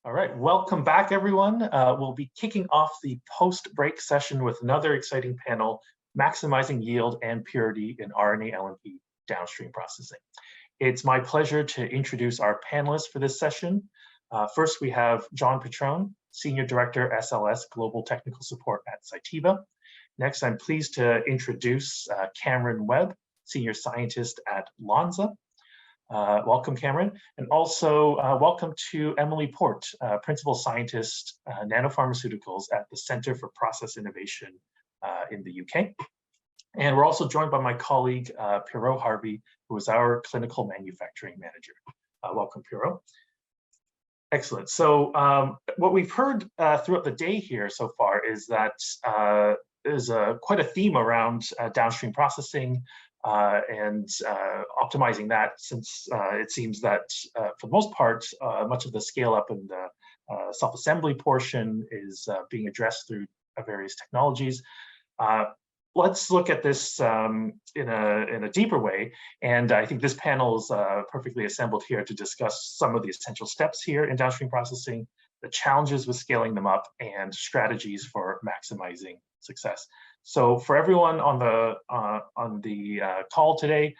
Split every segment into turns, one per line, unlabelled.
All right, welcome back, everyone. We'll be kicking off the post-break session with another exciting panel, maximizing yield and purity in RNA-LNP downstream processing. It's my pleasure to introduce our panelists for this session. First, we have John Petrone, Senior Director, SLS Global Technical Support at Cytiva. Next, I'm pleased to introduce Cameron Webb, Senior Scientist at Lonza. Welcome, Cameron. And also welcome to Emily Port, Principal Scientist, Nanopharmaceuticals at the Center for Process Innovation in the UK. And we're also joined by my colleague, Pierrot Harvey, who is our Clinical Manufacturing Manager. Welcome, Pierrot. Excellent. So what we've heard throughout the day here so far is that there's quite a theme around downstream processing, and optimizing that, since it seems that for the most part, much of the scale up and the self-assembly portion is being addressed through various technologies. Let's look at this in a deeper way, and I think this panel is perfectly assembled here to discuss some of the essential steps here in downstream processing, the challenges with scaling them up, and strategies for maximizing success. So for everyone on the call today,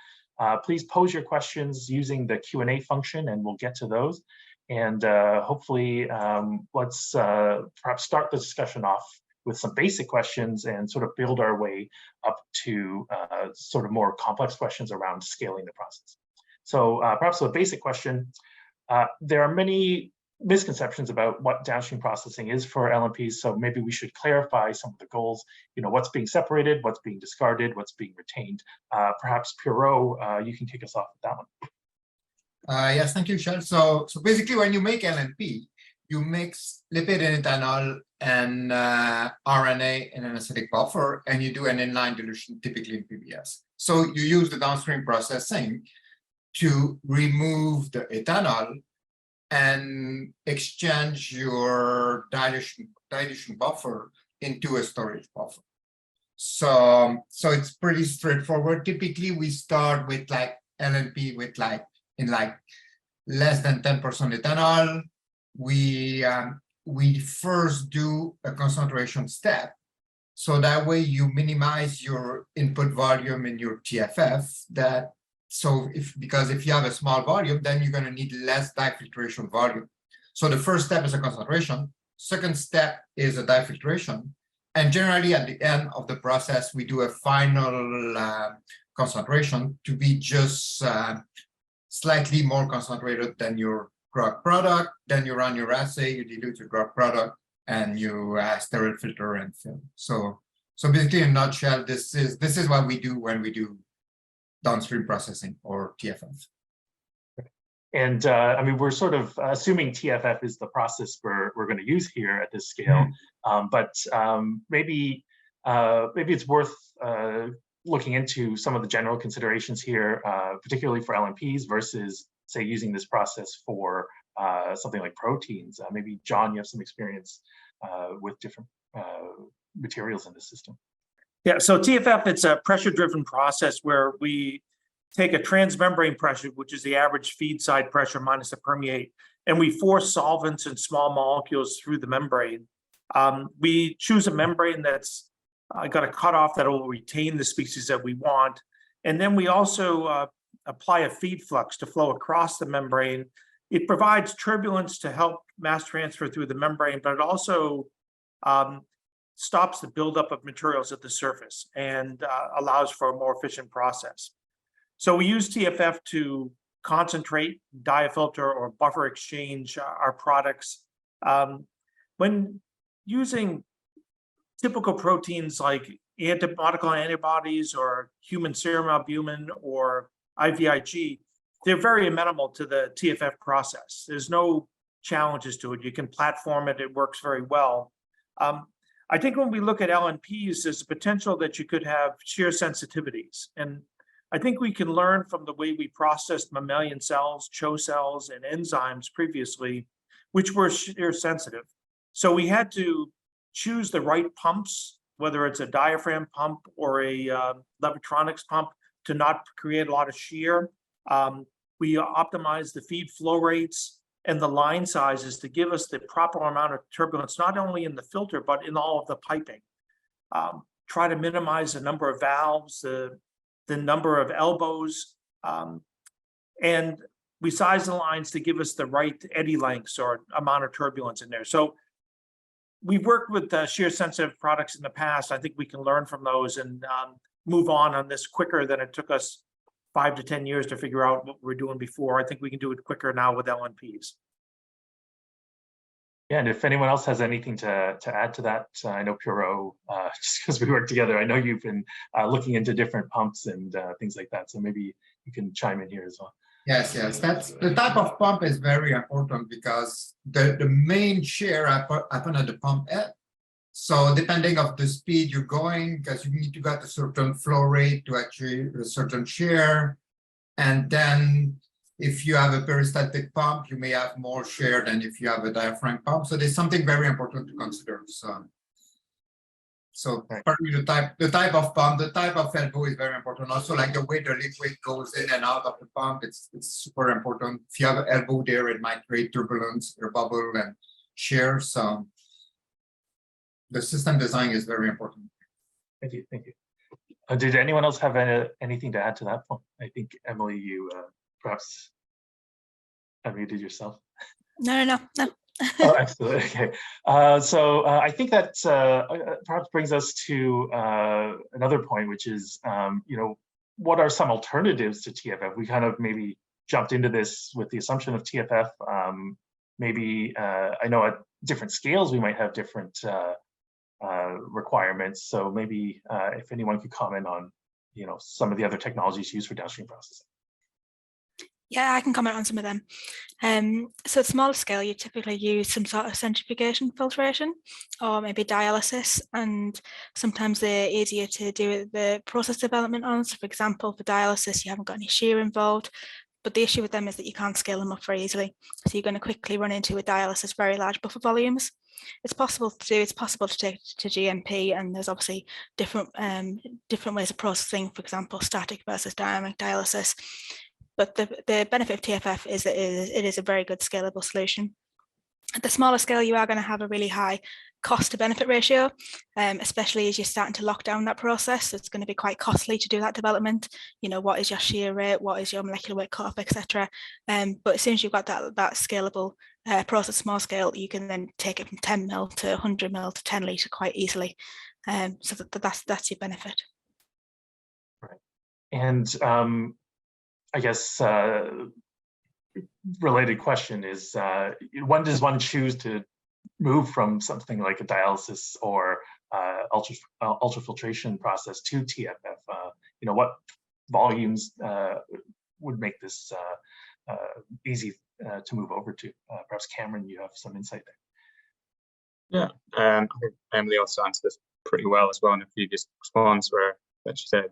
please pose your questions using the Q&A function, and we'll get to those. And hopefully, let's perhaps start the discussion off with some basic questions and sort of build our way up to sort of more complex questions around scaling the process. So perhaps a basic question. There are many misconceptions about what downstream processing is for LNPs, so maybe we should clarify some of the goals. You know, what's being separated, what's being discarded, what's being retained. Perhaps Pierrot, you can kick us off with that one.
Yes, thank you, Shel. So basically, when you make LNP, you mix lipid and ethanol and RNA in an acidic buffer, and you do an inline dilution, typically in PBS. So you use the downstream processing to remove the ethanol and exchange your dilution buffer into a storage buffer. So it's pretty straightforward. Typically, we start with like LNP with less than 10% ethanol. We first do a concentration step, so that way you minimize your input volume in your TFF. Because if you have a small volume, then you're going to need less dye filtration volume. So the first step is a concentration. Second step is a dye filtration. And generally at the end of the process, we do a final concentration to be just slightly more concentrated than your drug product. Then you run your assay, you dilute your drug product, and you sterile filter and film. So basically, in a nutshell, this is what we do when we do downstream processing, or TFF.
And I mean, we're sort of assuming TFF is the process we're going to use here at this scale, but maybe it's worth looking into some of the general considerations here, particularly for LNPs versus, say, using this process for something like proteins. Maybe, John, you have some experience with different materials in this system.
Yeah, so TFF, it's a pressure-driven process where we take a transmembrane pressure, which is the average feed side pressure minus the permeate, and we force solvents and small molecules through the membrane. We choose a membrane that's got a cutoff that will retain the species that we want, and then we also apply a feed flux to flow across the membrane. It provides turbulence to help mass transfer through the membrane, but it also stops the buildup of materials at the surface and allows for a more efficient process. So we use TFF to concentrate, diafilter, or buffer exchange our products. When using typical proteins like monoclonal antibodies or human serum albumin or IVIG, they're very amenable to the TFF process. There's no challenges to it. You can platform it. It works very well. I think when we look at LNPs, there's a potential that you could have shear sensitivities. And I think we can learn from the way we processed mammalian cells, CHO cells, and enzymes previously, which were shear sensitive. So we had to choose the right pumps, whether it's a diaphragm pump or a Levitronics pump, to not create a lot of shear. We optimized the feed flow rates, and the line sizes to give us the proper amount of turbulence, not only in the filter, but in all of the piping. Try to minimize the number of valves, the number of elbows, and we size the lines to give us the right eddy lengths or amount of turbulence in there. So we've worked with shear sensitive products in the past. I think we can learn from those and move on this quicker than it took us 5 to 10 years to figure out what we're doing before. I think we can do it quicker now with LNPs.
Yeah, and if anyone else has anything to add to that, I know Puro, just because we work together, I know you've been looking into different pumps and things like that. So maybe you can chime in here as well.
Yes, that's the type of pump is very important because the main shear happen at the pump head. So depending of the speed you're going, because you need to get a certain flow rate to achieve a certain shear, and then if you have a peristatic pump, you may have more shear than if you have a diaphragm pump. So there's something very important to consider. So partly the type of pump, the type of elbow is very important. Also, like the way the liquid goes in and out of the pump, it's super important. If you have an elbow there, it might create turbulence, or bubble, and shear. So the system design is very important.
Thank you. Did anyone else have anything to add to that point? I think Emily, you perhaps unmuted yourself.
No.
Oh, excellent. Okay. So I think that perhaps brings us to another point, which is, what are some alternatives to TFF? We kind of maybe jumped into this with the assumption of TFF. Maybe I know at different scales we might have different requirements. So maybe if anyone could comment on, some of the other technologies used for downstream processing.
Yeah, I can comment on some of them. So at smaller scale, you typically use some sort of centrifugation filtration or maybe dialysis, and sometimes they're easier to do with the process development on. So for example, for dialysis, you haven't got any shear involved, but the issue with them is that you can't scale them up very easily. So you're going to quickly run into, with dialysis, very large buffer volumes. It's possible to do, it's possible to take to GMP, and there's obviously different ways of processing, for example, static versus dynamic dialysis. But the benefit of TFF is that it is a very good scalable solution. At the smaller scale, you are going to have a really high cost to benefit ratio, especially as you're starting to lock down that process. It's going to be quite costly to do that development. What is your shear rate, what is your molecular weight cutoff, etc. But as soon as you've got that scalable process, small scale, you can then take it from 10 mil to 100 mil to 10 litre quite easily. So that's your benefit.
Right. And I guess related question is, when does one choose to move from something like a dialysis or ultrafiltration process to TFF? What volumes would make this easy to move over to? Perhaps Cameron, you have some insight there.
Yeah, I think Emily also answered this pretty well as well in a previous response, where she said,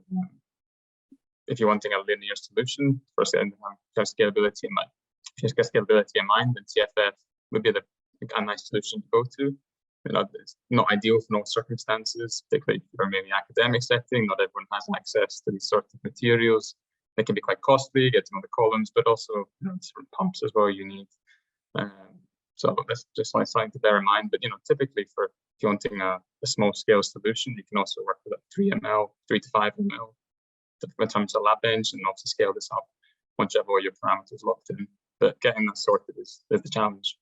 if you're wanting a linear solution, first then have scalability in mind. If you get scalability in mind, then TFF would be a nice solution to go to. It's not ideal for all circumstances, particularly for maybe academic setting. Not everyone has access to these sorts of materials. They can be quite costly, getting all the columns, but also different pumps as well you need. So that's just something to bear in mind. But typically if you're wanting a small scale solution, you can also work with a 3 ml, 3 to 5 ml. In terms of lab bench, and also scale this up once you have all your parameters locked in. But getting that sorted is the challenge.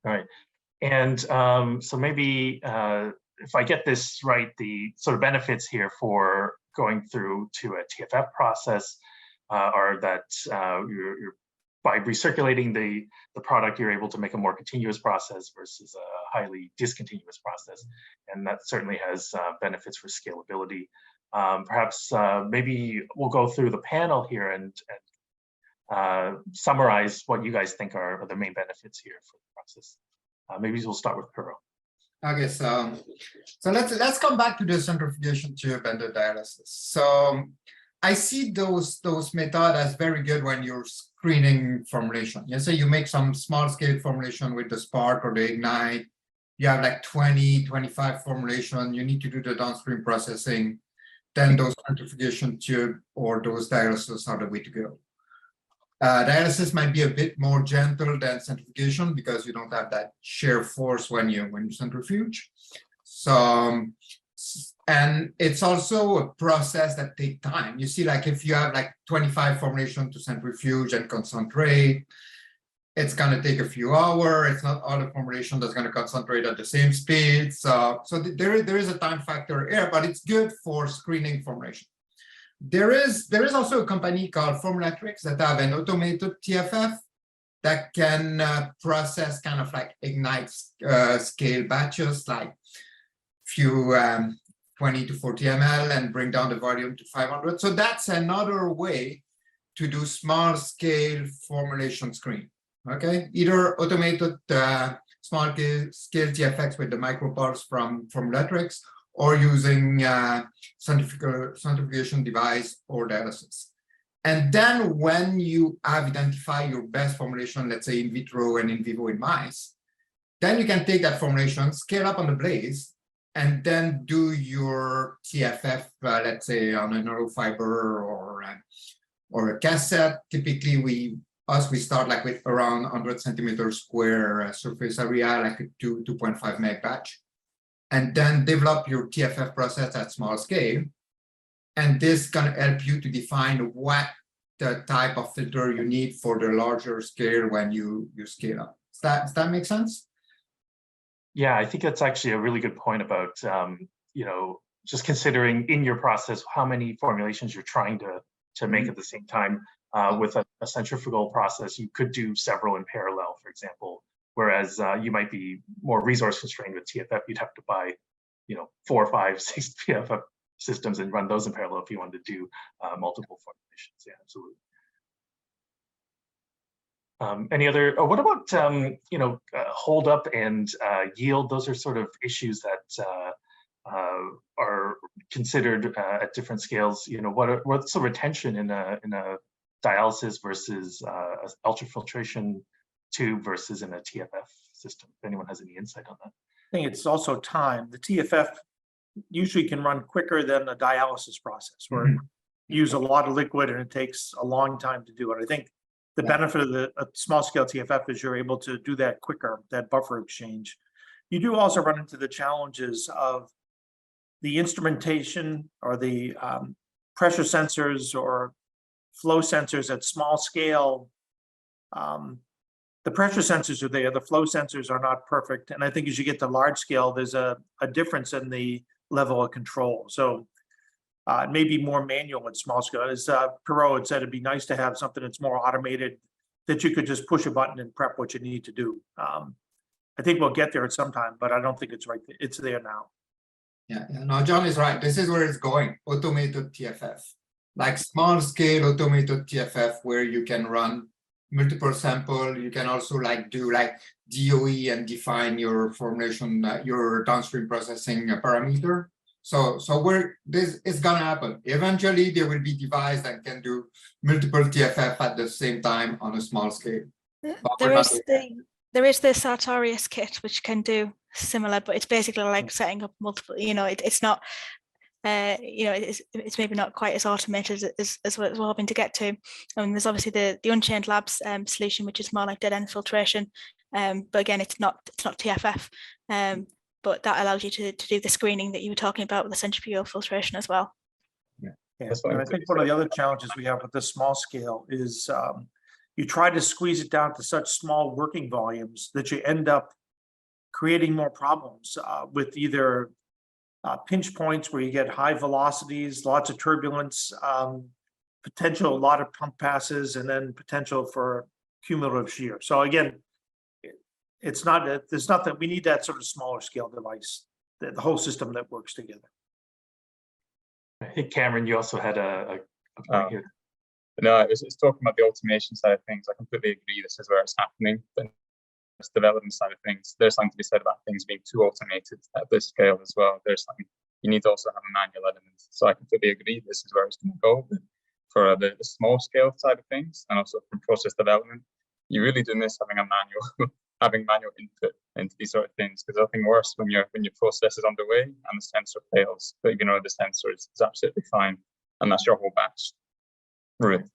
All right. And so maybe if I get this right, the sort of benefits here for going through to a TFF process are that you're by recirculating the product, you're able to make a more continuous process versus a highly discontinuous process. And that certainly has benefits for scalability. Perhaps maybe we'll go through the panel here and summarize what you guys think are the main benefits here for the process. Maybe we'll start with Puro.
Okay, so let's come back to the centrifugation tube and the dialysis. So I see those methods as very good when you're screening formulation. You say you make some small scale formulation with the Spark or the Ignite. You have like 20, 25 formulation. You need to do the downstream processing. Then those centrifugation tube or those dialysis are the way to go. Dialysis might be a bit more gentle than centrifugation because you don't have that shear force when you centrifuge. So, and it's also a process that takes time. You see, like if you have like 25 formulation to centrifuge and concentrate, it's going to take a few hours. It's not all the formulation that's going to concentrate at the same speed. So there is a time factor here, but it's good for screening formulation. There is also a company called Formulatrix that have an automated TFF that can process kind of like ignite scale batches, like few 20 to 40 ml and bring down the volume to 500. So that's another way to do small scale formulation screen. Okay, either automated small scale TFX with the micropulse from Formulatrix, or using centrifugation device or dialysis. And then when you have identified your best formulation, let's say in vitro and in vivo in mice, then you can take that formulation, scale up on the blaze, and then do your TFF, let's say on a neurofiber or a cassette. Typically, we start like with around 100 centimeters square surface area, like a 2.5 meg batch, and then develop your TFF process at small scale. And this can help you to define what the type of filter you need for the larger scale when you scale up. Does that make sense?
Yeah, I think that's actually a really good point about, just considering in your process how many formulations you're trying to make at the same time. With a centrifugal process, you could do several in parallel, for example, whereas you might be more resource constrained with TFF. You'd have to buy, 4, 5, 6 TFF systems and run those in parallel if you wanted to do multiple formulations. Yeah, absolutely. Any other, what about, hold up and yield? Those are sort of issues that are considered at different scales. What's the retention in a dialysis versus ultrafiltration tube versus in a TFF system? If anyone has any insight on that.
I think it's also time. The TFF usually can run quicker than a dialysis process, where you use a lot of liquid and it takes a long time to do it. I think the benefit of the small scale TFF is you're able to do that quicker, that buffer exchange. You do also run into the challenges of the instrumentation or the pressure sensors or flow sensors at small scale. The pressure sensors are there, the flow sensors are not perfect. And I think as you get to large scale, there's a difference in the level of control. So it may be more manual at small scale. As Perot had said, it'd be nice to have something that's more automated, that you could just push a button and prep what you need to do. I think we'll get there at some time, but I don't think it's right. It's there now.
Yeah, no, John is right. This is where it's going, automated TFF. Like small scale automated TFF where you can run multiple sample. You can also do DOE and define your formulation, your downstream processing parameter. So this is gonna happen. Eventually there will be devices that can do multiple TFF at the same time on a small scale.
There is the Sartorius kit which can do similar, but it's basically like setting up multiple, it's not it's maybe not quite as automated as what we're hoping to get to. There's obviously the Unchained Labs solution, which is more like dead end filtration, but again, it's not TFF, but that allows you to do the screening that you were talking about with the centrifugal filtration as well.
Yeah, and I think one of the other challenges we have with this small scale is you try to squeeze it down to such small working volumes that you end up creating more problems with either pinch points where you get high velocities, lots of turbulence, potential, a lot of pump passes, and then potential for cumulative shear. So again, it's not that we need that sort of smaller scale device, the whole system that works together.
I think Cameron, you also had a point here.
No, it's talking about the automation side of things. I completely agree. This is where it's happening. But the development side of things, there's something to be said about things being too automated at this scale as well. There's something you need to also have a manual element. So I completely agree. This is where it's going to go. But for the small scale side of things, and also from process development, you really do miss having a manual manual input into these sort of things, because nothing worse when your process is underway and the sensor fails, but the sensor is absolutely fine, and that's your whole batch ruined.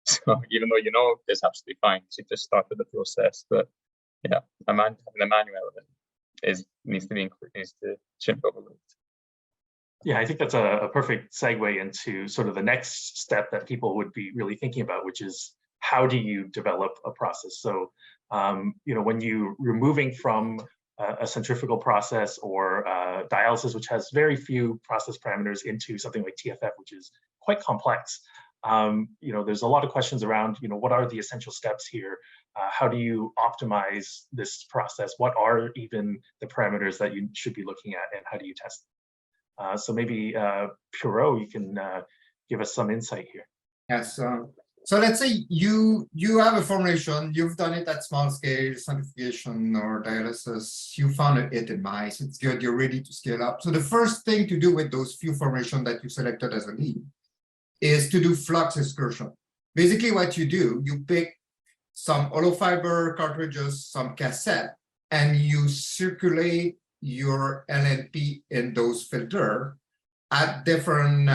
So even though you know it's absolutely fine, so you just started the process. But yeah, having a manual element needs to shouldn't be overlooked.
Yeah, I think that's a perfect segue into sort of the next step that people would be really thinking about, which is how do you develop a process? So, when you're removing from a centrifugal process or dialysis, which has very few process parameters, into something like TFF, which is quite complex, there's a lot of questions around, what are the essential steps here? How do you optimize this process? What are even the parameters that you should be looking at, and how do you test them? So maybe Puro, you can give us some insight here.
Yes. So let's say you have a formulation, you've done it at small scale, centrifugation or dialysis, you found a hit in mice, it's good, you're ready to scale up. So the first thing to do with those few formations that you selected as a lead is to do flux excursion. Basically what you do, you pick some hollow fiber cartridges, some cassette, and you circulate your LNP in those filters at different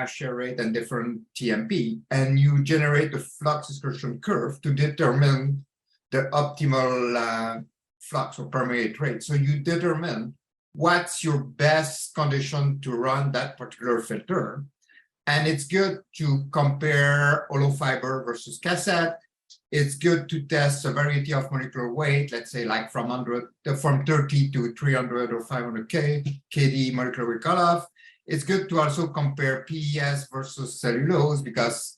shear rate and different TMP, and you generate the flux excursion curve to determine the optimal flux or permeate rate. So you determine what's your best condition to run that particular filter. And it's good to compare hollow fiber versus cassette. It's good to test a variety of molecular weight, let's say like from 30 to 300 or 500 kD molecular weight cutoff. It's good to also compare PES versus cellulose, because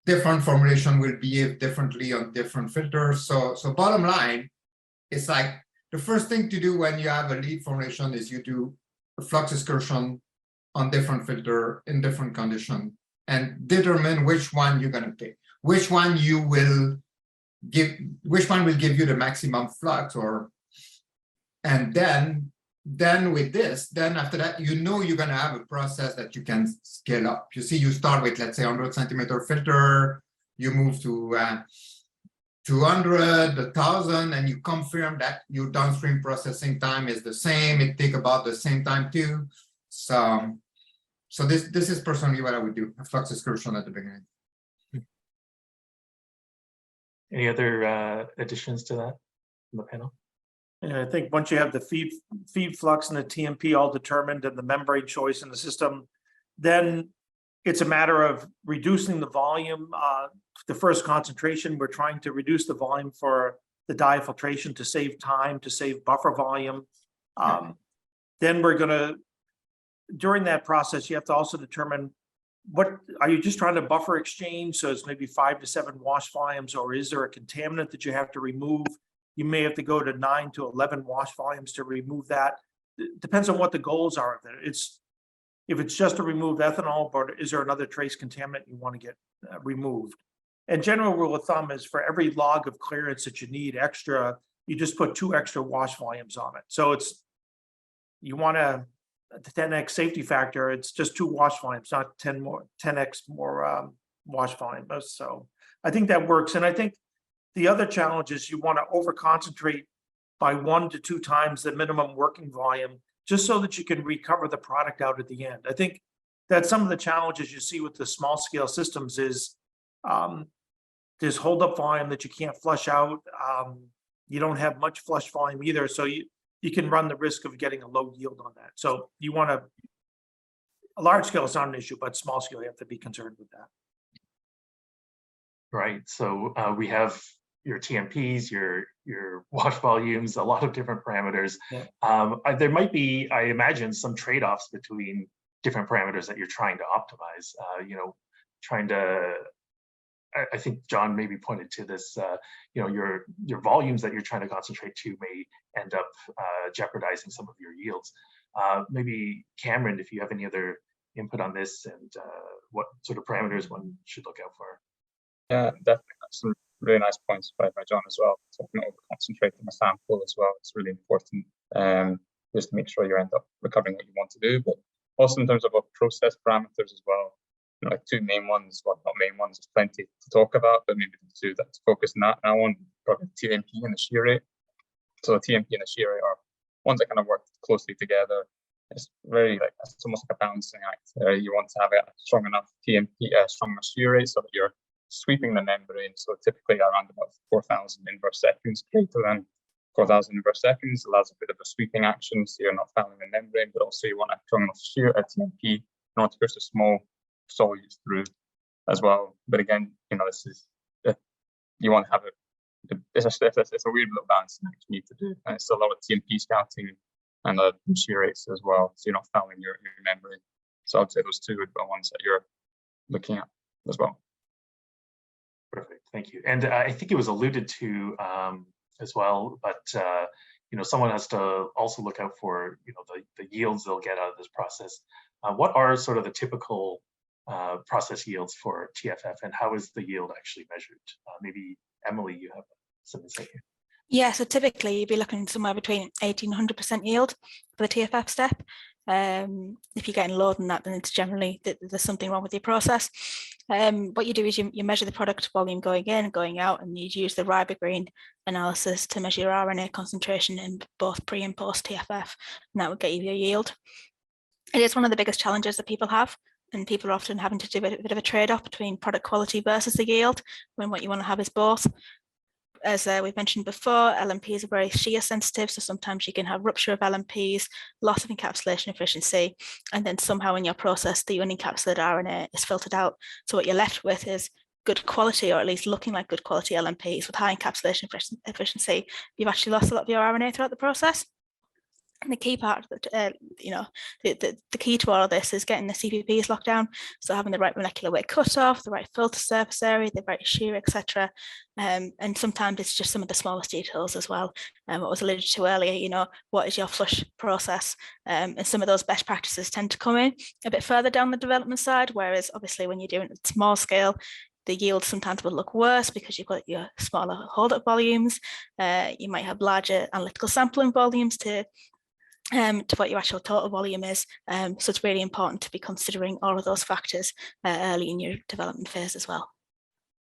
different formulation will behave differently on different filters. So bottom line, it's like the first thing to do when you have a lead formulation is you do a flux excursion on different filter in different condition and determine which one you're going to pick, which one will give you the maximum flux, and then with this, then after that, you're going to have a process that you can scale up. You see, you start with, let's say, 100 centimeter filter, you move to 200, 1,000, and you confirm that your downstream processing time is the same. It takes about the same time too. So this is personally what I would do, a flux excursion at the beginning.
Any other additions to that from the panel?
And I think once you have the feed flux and the TMP all determined and the membrane choice in the system, then it's a matter of reducing the volume. The first concentration, we're trying to reduce the volume for the diafiltration to save time, to save buffer volume. Then we're going to, during that process, you have to also determine what are you just trying to buffer exchange? So it's maybe 5 to 7 wash volumes, or is there a contaminant that you have to remove? You may have to go to 9 to 11 wash volumes to remove that. It depends on what the goals are. If it's just to remove ethanol, but is there another trace contaminant you want to get removed? And general rule of thumb is for every log of clearance that you need extra, you just put 2 extra wash volumes on it. So you want the 10x safety factor, it's just 2 wash volumes, not 10x more wash volume. So I think that works. And I think the other challenge is you want to over-concentrate by 1 to 2 times the minimum working volume, just so that you can recover the product out at the end. I think that some of the challenges you see with the small scale systems is there's holdup volume that you can't flush out. You don't have much flush volume either. So you can run the risk of getting a low yield on that. So you want a large scale is not an issue, but small scale, you have to be concerned with that.
Right. So we have your TMPs, your wash volumes, a lot of different parameters. Yeah. There might be, I imagine, some trade-offs between different parameters that you're trying to optimize. I think John maybe pointed to this. Your volumes that you're trying to concentrate to may end up jeopardizing some of your yields. Maybe Cameron, if you have any other input on this, and what sort of parameters one should look out for.
Yeah, definitely. That's some really nice points by John as well. Talking over concentrating a sample as well. It's really important just to make sure you end up recovering what you want to do. But also in terms of process parameters as well, like 2 main ones, well, not main ones, there's plenty to talk about, but maybe the 2 that's focused on that now on, probably TMP and the shear rate. So the TMP and the shear rate are ones that kind of work closely together. It's very it's almost like a balancing act. You want to have a strong enough TMP, strong enough shear rate so that you're sweeping the membrane. So typically around about 4,000 inverse seconds, greater than 4,000 inverse seconds, allows a bit of a sweeping action, so you're not fouling the membrane, but also you want a strong enough shear at TMP in order to push the small solutes through as well. But again, this is you want to have it's a weird little balance that you need to do, and it's a lot of TMP scouting and shear rates as well, so you're not fouling your membrane. So I'd say those two are the ones that you're looking at as well.
Perfect, thank you. And I think it was alluded to as well, but someone has to also look out for the yields they'll get out of this process. What are sort of the typical process yields for TFF, and how is the yield actually measured? Maybe Emily, you have some insight here.
Yeah, so typically you'd be looking somewhere between 80 and 100% yield for the TFF step. If you're getting lower than that, then it's generally there's something wrong with your process. What you do is you measure the product volume going in and going out, and you use the ribogreen analysis to measure your RNA concentration in both pre and post TFF, and that would get you your yield. It is one of the biggest challenges that people have, and people are often having to do a bit of a trade-off between product quality versus the yield, when what you want to have is both. As we've mentioned before, LNPs are very shear sensitive, so sometimes you can have rupture of LNPs, loss of encapsulation efficiency, and then somehow in your process, the unencapsulated RNA is filtered out. So what you're left with is good quality, or at least looking like good quality LNPs with high encapsulation efficiency. You've actually lost a lot of your RNA throughout the process. And the key part, the key to all of this is getting the CPPs locked down. So having the right molecular weight cutoff, the right filter surface area, the right shear, etc. And sometimes it's just some of the smallest details as well. What was alluded to earlier, what is your flush process? And some of those best practices tend to come in a bit further down the development side, whereas obviously when you're doing it at small scale, the yield sometimes will look worse because you've got your smaller hold-up volumes. You might have larger analytical sampling volumes to what your actual total volume is. So it's really important to be considering all of those factors early in your development phase as well.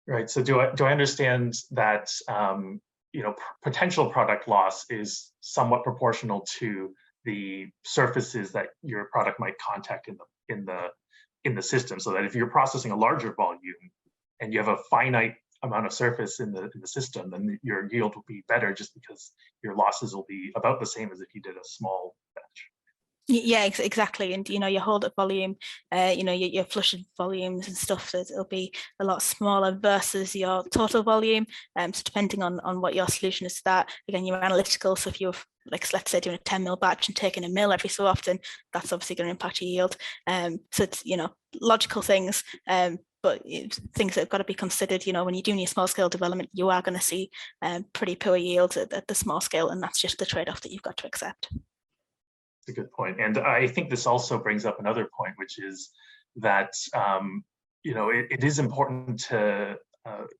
Right. So do I understand that potential product loss is somewhat proportional to the surfaces that your product might contact in the system, so that if you're processing a larger volume and you have a finite amount of surface in the system, then your yield will be better, just because your losses will be about the same as if you did a small batch.
Yeah, exactly. And your hold up volume, your flushing volumes and stuff, that it'll be a lot smaller versus your total volume. So depending on what your solution is to that, again, you're analytical. So if you're let's say doing a 10 mil batch and taking a mil every so often, that's obviously going to impact your yield. So it's logical things. But things that have got to be considered, when you're doing your small scale development, you are going to see pretty poor yields at the small scale, and that's just the trade-off that you've got to accept.
That's a good point. And I think this also brings up another point, which is that, it is important to,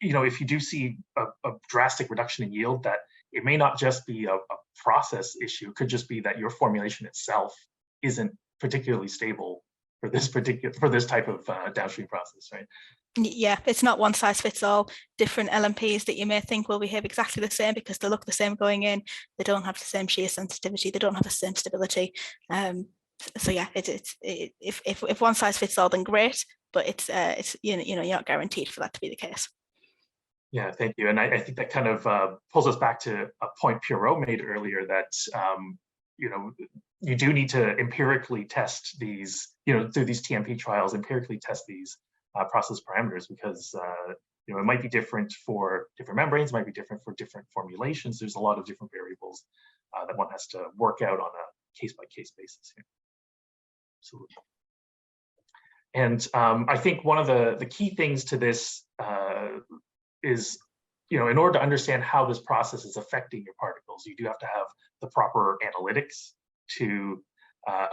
if you do see a drastic reduction in yield, that it may not just be a process issue. It could just be that your formulation itself isn't particularly stable for this type of downstream process, right?
Yeah, it's not one size fits all. Different LNPs that you may think will behave exactly the same because they look the same going in. They don't have the same shear sensitivity. They don't have the same stability. So yeah, if one size fits all, then great. But it's you're not guaranteed for that to be the case.
Yeah, thank you. And I think that kind of pulls us back to a point Pierrot made earlier, that you do need to empirically test these, through these TMP trials, empirically test these process parameters, because it might be different for different membranes, might be different for different formulations. There's a lot of different variables that one has to work out on a case-by-case basis here. Absolutely. And I think one of the key things to this is, in order to understand how this process is affecting your particles, you do have to have the proper analytics to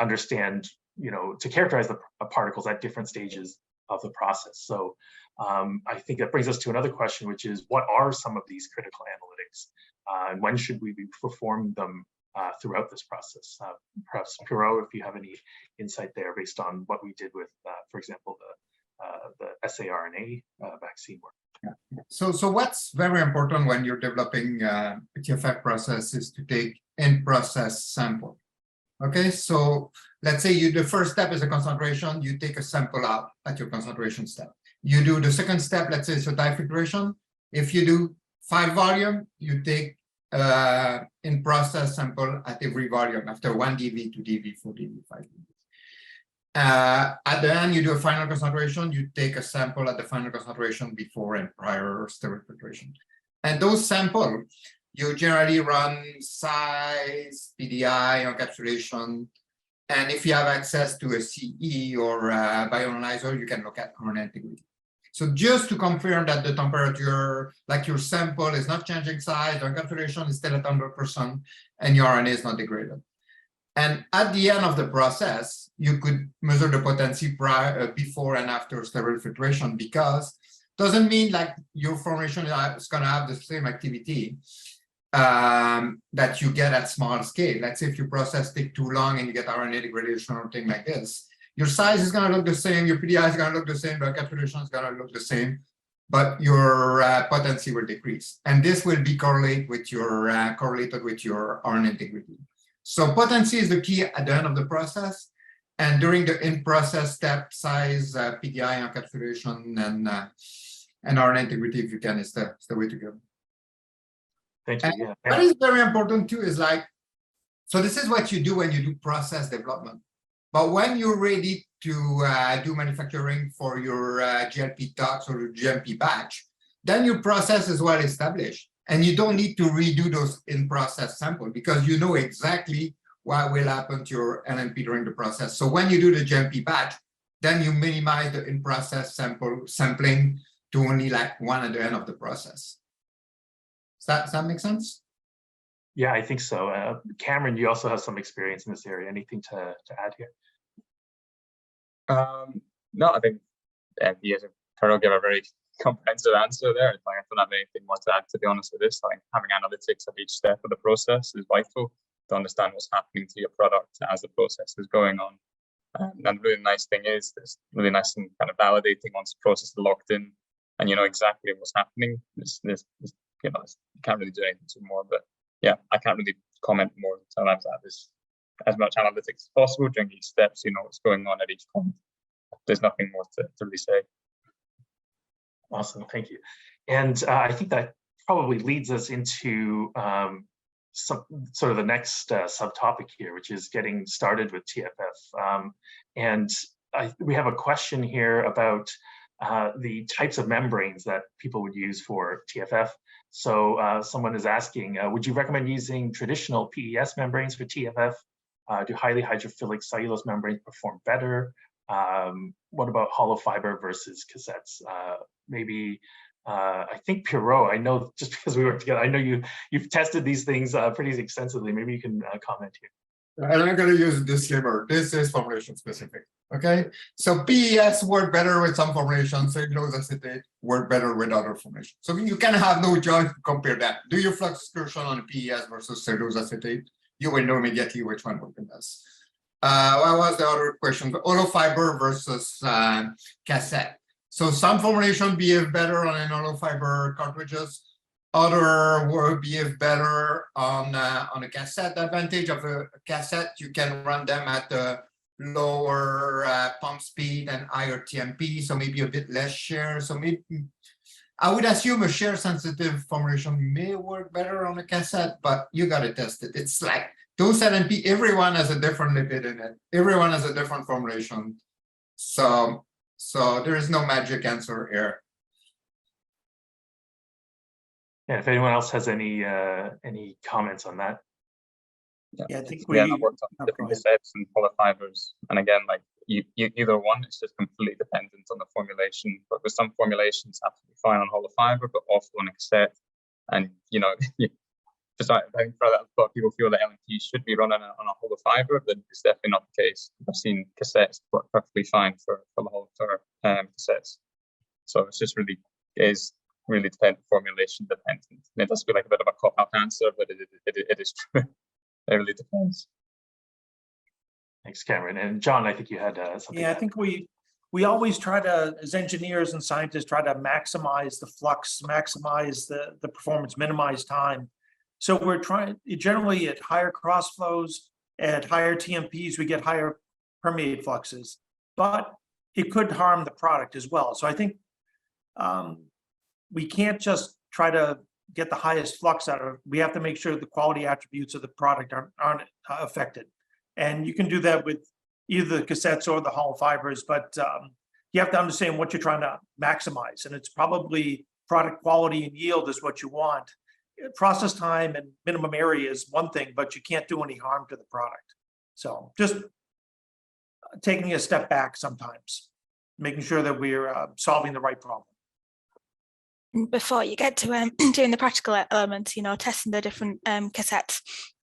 understand, to characterize the particles at different stages of the process. So I think that brings us to another question, which is, what are some of these critical analytics, and when should we be performing them throughout this process? Perhaps Pierrot, if you have any insight there based on what we did with, for example, the saRNA vaccine work.
Yeah. So what's very important when you're developing a TFF process is to take in-process sample. Okay, so let's say the first step is a concentration, you take a sample out at your concentration step. You do the second step, let's say, so filtration. If you do 5 volume, you take in process sample at every volume after 1 dV, 2 dV, 4 dV, 5 dV. At the end, you do a final concentration. You take a sample at the final concentration before and prior sterile filtration. And those samples, you generally run size, PDI, encapsulation. And if you have access to a CE or a bioanalyzer, you can look at RNA integrity. So just to confirm that the temperature, like your sample is not changing size, the encapsulation is still at 100%, and your RNA is not degraded. And at the end of the process, you could measure the potency before and after sterile filtration, because it doesn't mean like your formulation is going to have the same activity that you get at small scale. Let's say if your process takes too long and you get RNA degradation or thing like this, your size is going to look the same, your PDI is going to look the same, the encapsulation is going to look the same, but your potency will decrease. And this will be correlated with your RNA integrity. So potency is the key at the end of the process. And during the in-process step, size, PDI, encapsulation, and RNA integrity, if you can, is the way to go.
Thank you. Yeah.
What is very important too is like, so this is what you do when you do process development. But when you're ready to do manufacturing for your GLP tox or your GMP batch, then your process is well established. And you don't need to redo those in-process samples because you know exactly what will happen to your LNP during the process. So when you do the GMP batch, then you minimize the in-process sampling to only like 1 at the end of the process. Does that make sense?
Yeah, I think so. Cameron, you also have some experience in this area. Anything to add here?
No, I think he has gave a very comprehensive answer there. I don't have anything more to add, to be honest with this. I think having analytics at each step of the process is vital to understand what's happening to your product as the process is going on. And the really nice thing is, it's really nice and kind of validating once the process is locked in and you know exactly what's happening. You can't really do anything too more, but yeah, I can't really comment more. Sometimes that is as much analytics as possible during each step, so you know what's going on at each point. There's nothing more to really say.
Awesome, thank you. And I think that probably leads us into some sort of the next subtopic here, which is getting started with TFF. And we have a question here about the types of membranes that people would use for TFF. So someone is asking, would you recommend using traditional PES membranes for TFF? Do highly hydrophilic cellulose membranes perform better? What about hollow fiber versus cassettes? Maybe I think Pierrot, I know just because we work together, I know you've tested these things pretty extensively. Maybe you can comment here.
And I'm going to use a disclaimer. This is formulation specific. Okay, so PES work better with some formulations, cellulose acetate work better with other formulations. So you can have no choice to compare that. Do your flux excursion on PES versus cellulose acetate, you will know immediately which one works the best. What was the other question? Hollow fiber versus cassette. So some formulation behave better on an hollow fiber cartridges. Other will behave better on a cassette. The advantage of a cassette, you can run them at a lower pump speed and higher TMP, so maybe a bit less shear. So maybe I would assume a shear sensitive formulation may work better on a cassette, but you got to test it. It's like those LNP, everyone has a different lipid in it. Everyone has a different formulation. So there is no magic answer here.
Yeah, if anyone else has any comments on that.
Yeah, I think I worked on different cassettes and hollow fibers, and again, like either one, it's just completely dependent on the formulation. But with some formulations, absolutely fine on hollow fiber, but also on a cassette. And you know, just I think for that, a lot of people feel that LNPs should be running on a hollow fiber, but it's definitely not the case. I've seen cassettes work perfectly fine for hollow cassettes. So it's just really dependent, formulation dependent. And it does feel like a bit of a cop-out answer, but it is true. It really depends.
Thanks, Cameron. And John, I think you had something.
Yeah, I think we always try to, as engineers and scientists, try to maximize the flux, maximize the performance, minimize time. So we're trying, generally at higher cross flows, at higher TMPs, we get higher permeate fluxes, but it could harm the product as well. So I think we can't just try to get the highest flux out of it. We have to make sure the quality attributes of the product aren't affected. And you can do that with either the cassettes or the hollow fibers, but you have to understand what you're trying to maximize. And it's probably product quality and yield is what you want. Process time and minimum area is one thing, but you can't do any harm to the product. So just taking a step back sometimes, making sure that we're solving the right problem.
Before you get to doing the practical elements, testing the different cassettes,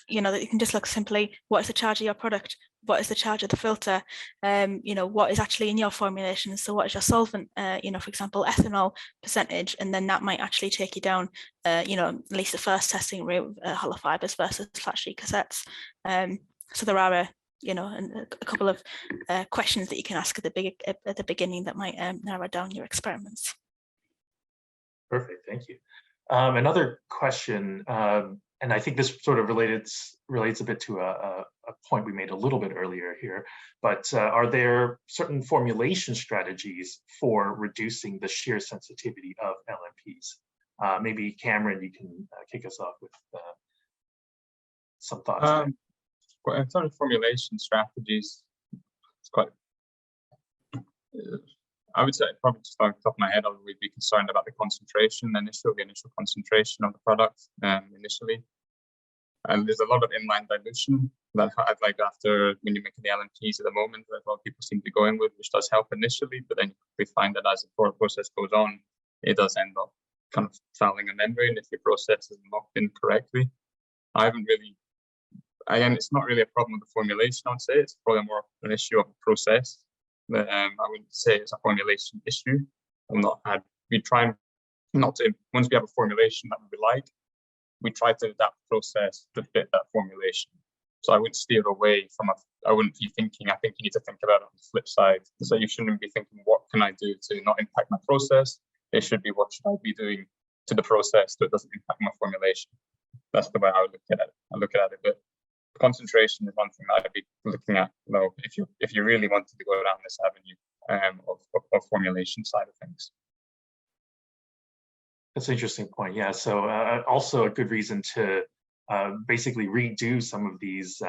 that you can just look simply, what is the charge of your product? What is the charge of the filter? What is actually in your formulation? So what is your solvent, for example, ethanol percentage, and then that might actually take you down, at least the first testing route, hollow fibers versus flat sheet cassettes. So there are a couple of questions that you can ask at the beginning that might narrow down your experiments.
Perfect, thank you. Another question, and I think this sort of relates a bit to a point we made a little bit earlier here, but are there certain formulation strategies for reducing the shear sensitivity of LNPs? Maybe Cameron, you can kick us off with some thoughts.
Well, in terms of formulation strategies, it's quite. I would say probably just off the top of my head, I would be concerned about the concentration, the initial concentration of the product initially. And there's a lot of inline dilution that I'd like after when you're making the LNPs at the moment that a lot of people seem to be going with, which does help initially, but then we find that as the process goes on, it does end up kind of fouling a membrane if your process isn't locked in correctly. I haven't really, again, it's not really a problem with the formulation, I would say. It's probably more an issue of the process. I wouldn't say it's a formulation issue. We try not to, once we have a formulation that we like, we try to adapt the process to fit that formulation. So I would steer away from I wouldn't be thinking, I think you need to think about it on the flip side. So you shouldn't be thinking, what can I do to not impact my process? It should be, what should I be doing to the process so it doesn't impact my formulation? That's the way I would look at it. But concentration is one thing that I'd be looking at. If you really wanted to go down this avenue of formulation side of things.
That's an interesting point. Yeah. So also a good reason to basically redo some of these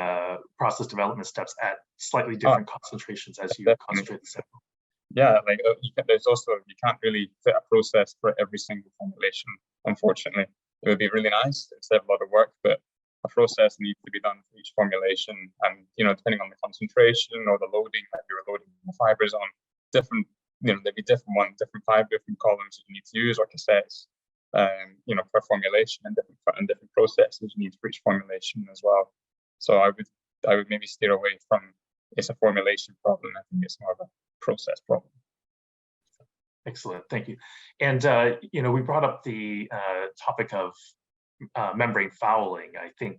process development steps at slightly different concentrations as you concentrate the sample.
Yeah, there's also, you can't really fit a process for every single formulation, unfortunately. It would be really nice. It's a lot of work, but a process needs to be done for each formulation, and depending on the concentration or the loading that you're loading the fibers on, different there'd be different columns that you need to use, or cassettes, per formulation, and different processes you need for each formulation as well. So I would maybe steer away from, it's a formulation problem. I think it's more of a process problem.
Excellent, thank you. And we brought up the topic of membrane fouling. I think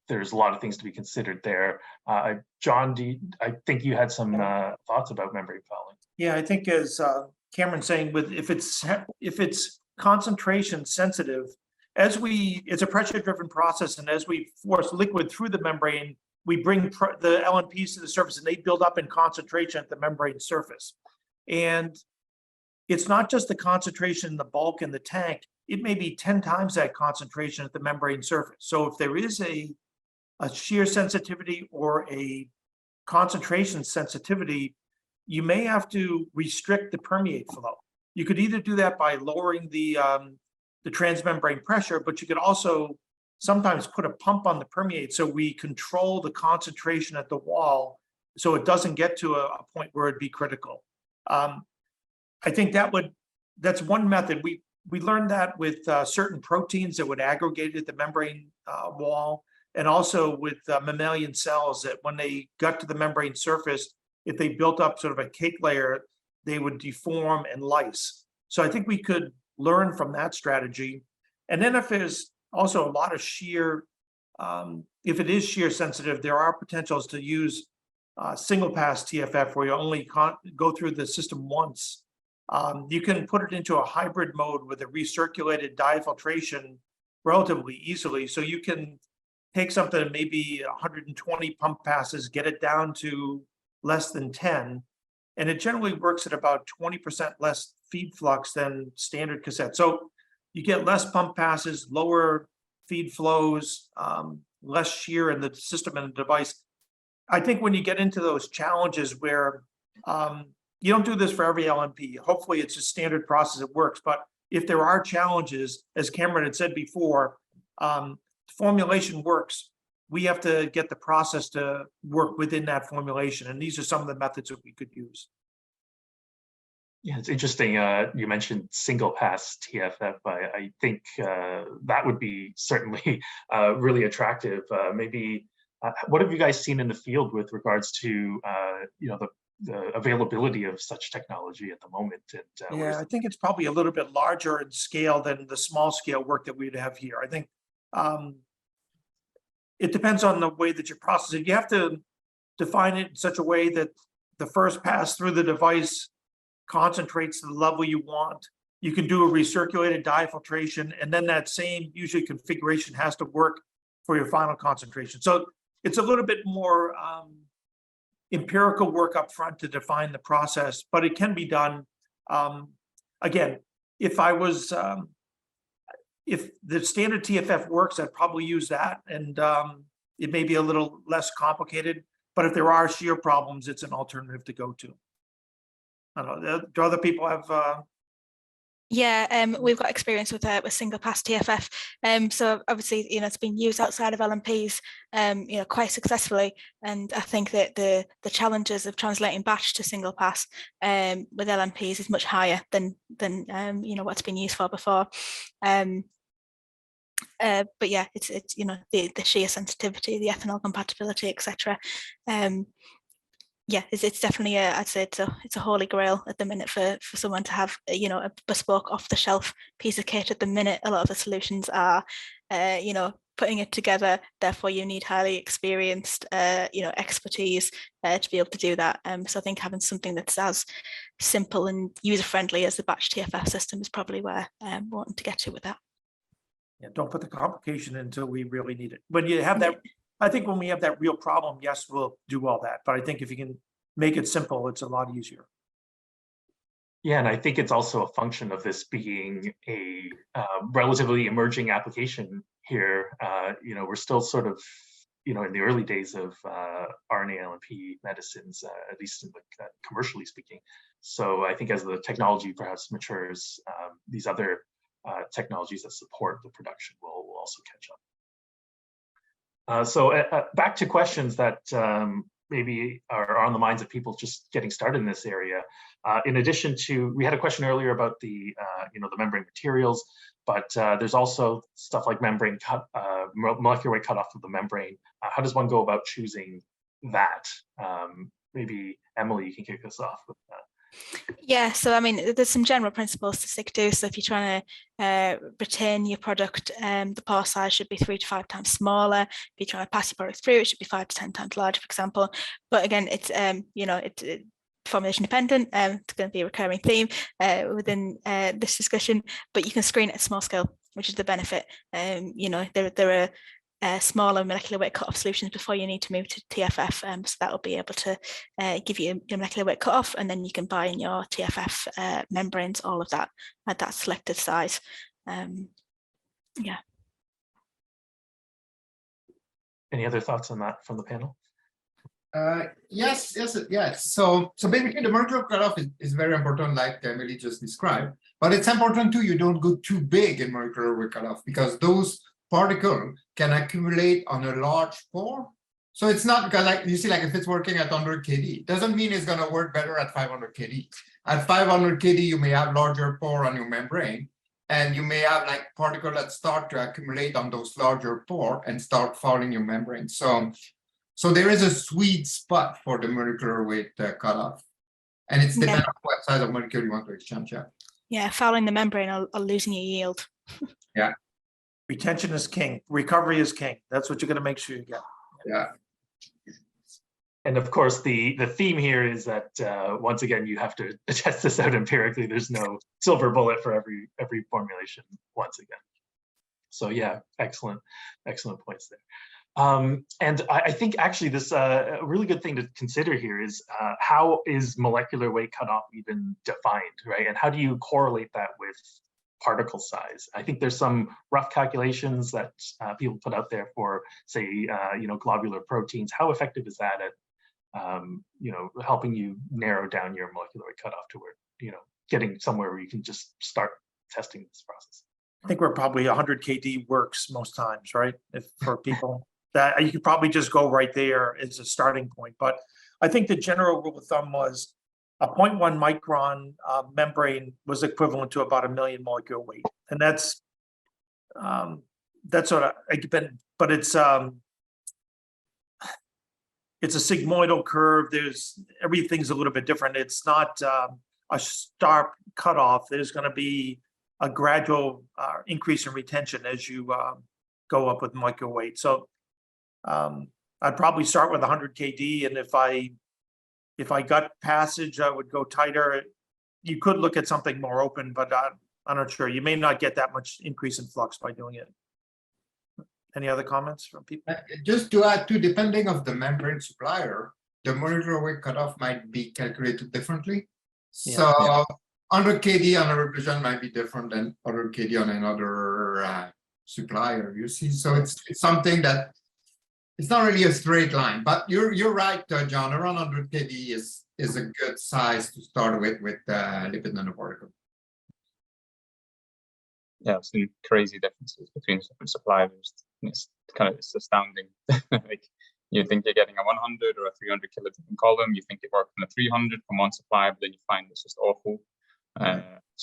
there's a lot of things to be considered there. John, I think you had some thoughts about membrane fouling.
Yeah, I think as Cameron's saying, if it's concentration sensitive, it's a pressure-driven process, and as we force liquid through the membrane, we bring the LNPs to the surface, and they build up in concentration at the membrane surface. And it's not just the concentration in the bulk in the tank, it may be 10 times that concentration at the membrane surface. So if there is a shear sensitivity or a concentration sensitivity, you may have to restrict the permeate flow. You could either do that by lowering the transmembrane pressure, but you could also sometimes put a pump on the permeate so we control the concentration at the wall so it doesn't get to a point where it'd be critical. I think that's one method. We learned that with certain proteins that would aggregate at the membrane wall, and also with mammalian cells that when they got to the membrane surface, if they built up sort of a cake layer, they would deform and lyse. So I think we could learn from that strategy. And then if there's also a lot of shear, if it is shear sensitive, there are potentials to use single pass TFF where you only go through the system once. You can put it into a hybrid mode with a recirculated diafiltration relatively easily. So you can take something maybe 120 pump passes, get it down to less than 10, and it generally works at about 20% less feed flux than standard cassette. So you get less pump passes, lower feed flows, less shear in the system and the device. I think when you get into those challenges where you don't do this for every LNP, hopefully it's a standard process that works, but if there are challenges, as Cameron had said before, formulation works. We have to get the process to work within that formulation. And these are some of the methods that we could use.
Yeah, it's interesting. You mentioned single pass TFF. I think that would be certainly really attractive. Maybe what have you guys seen in the field with regards to the availability of such technology at the moment? And,
Yeah, I think it's probably a little bit larger in scale than the small scale work that we'd have here. I think it depends on the way that you process it. You have to define it in such a way that the first pass through the device concentrates to the level you want. You can do a recirculated dye filtration, and then that same usually configuration has to work for your final concentration. So it's a little bit more empirical work up front to define the process, but it can be done. Again, if the standard TFF works, I'd probably use that, and it may be a little less complicated, but if there are shear problems, it's an alternative to go to. I don't know, do other people have?
Yeah, we've got experience with single pass TFF. So obviously, it's been used outside of LNPs, quite successfully. And I think that the challenges of translating batch to single pass with LNPs is much higher than what's been used for before. But yeah, it's the shear sensitivity, the ethanol compatibility, etc. Yeah, it's definitely I'd say it's a holy grail at the minute for someone to have a bespoke off the shelf piece of kit. At the minute, a lot of the solutions are putting it together. Therefore, you need highly experienced expertise to be able to do that. So I think having something that's as simple and user friendly as the batch TFF system is probably where I'm wanting to get to with that.
Yeah, don't put the complication until we really need it. When you have that. I think when we have that real problem, yes, we'll do all that. But I think if you can make it simple, it's a lot easier.
Yeah, and I think it's also a function of this being a relatively emerging application here. We're still sort of, in the early days of RNA-LNP medicines, at least commercially speaking. So I think as the technology perhaps matures, these other technologies that support the production will also catch up. So back to questions that maybe are on the minds of people just getting started in this area. In addition to, we had a question earlier about the membrane materials, but there's also stuff like membrane molecular weight cutoff of the membrane. How does one go about choosing that? Maybe Emily, you can kick us off with that.
Yeah, so I mean, there's some general principles to stick to. So if you're trying to retain your product, the pore size should be 3 to 5 times smaller. If you're trying to pass your product through, it should be 5 to 10 times larger, for example. But again, it's it's formulation dependent. It's going to be a recurring theme within this discussion. But you can screen it at small scale, which is the benefit. There are smaller molecular weight cutoff solutions before you need to move to TFF. So that will be able to give you your molecular weight cutoff, and then you can buy in your TFF membranes, all of that at that selected size. Yeah.
Any other thoughts on that from the panel?
Yes. So basically the molecular cutoff is very important, like Emily just described, but it's important too, you don't go too big in molecular weight cutoff, because those particles can accumulate on a large pore. So it's not gonna, like you see, like if it's working at 100 kD, doesn't mean it's gonna work better at 500 kD. At 500 kD, you may have larger pore on your membrane, and you may have like particles that start to accumulate on those larger pore and start fouling your membrane. So there is a sweet spot for the molecular weight cutoff, and it's dependent on what size of molecule you want to exchange.
Yeah, fouling the membrane or losing your yield.
Yeah.
Retention is king. Recovery is king. That's what you're going to make sure you get.
Yeah.
And of course, the theme here is that once again, you have to test this out empirically. There's no silver bullet for every formulation once again. So yeah, excellent points there. And I think actually this a really good thing to consider here is how is molecular weight cutoff even defined, right? And how do you correlate that with particle size? I think there's some rough calculations that people put out there for, say, globular proteins. How effective is that at, helping you narrow down your molecular weight cutoff to where, getting somewhere where you can just start testing this process?
I think we're probably 100 KD works most times, right? If for people that you could probably just go right there as a starting point. But I think the general rule of thumb was a 0.1 micron membrane was equivalent to about 1 million molecular weight, and that's sort of, but it's a sigmoidal curve. Everything's a little bit different. It's not a sharp cutoff. There's going to be a gradual increase in retention as you go up with molecular weight. So I'd probably start with 100 KD, and if I got passage, I would go tighter. You could look at something more open, but I'm not sure. You may not get that much increase in flux by doing it. Any other comments from people?
Just to add to, depending on the membrane supplier, the molecular weight cutoff might be calculated differently. So 100 KD on a represent might be different than 100 KD on another supplier, you see. So it's something that it's not really a straight line, but you're right, John. Around 100 KD is a good size to start with lipid nanoparticle.
Yeah, I've seen crazy differences between different suppliers. It's astounding. Like, you think you're getting a 100 or a 300 kilodalton column, you think it works on a 300 from one supplier, but then you find it's just awful. So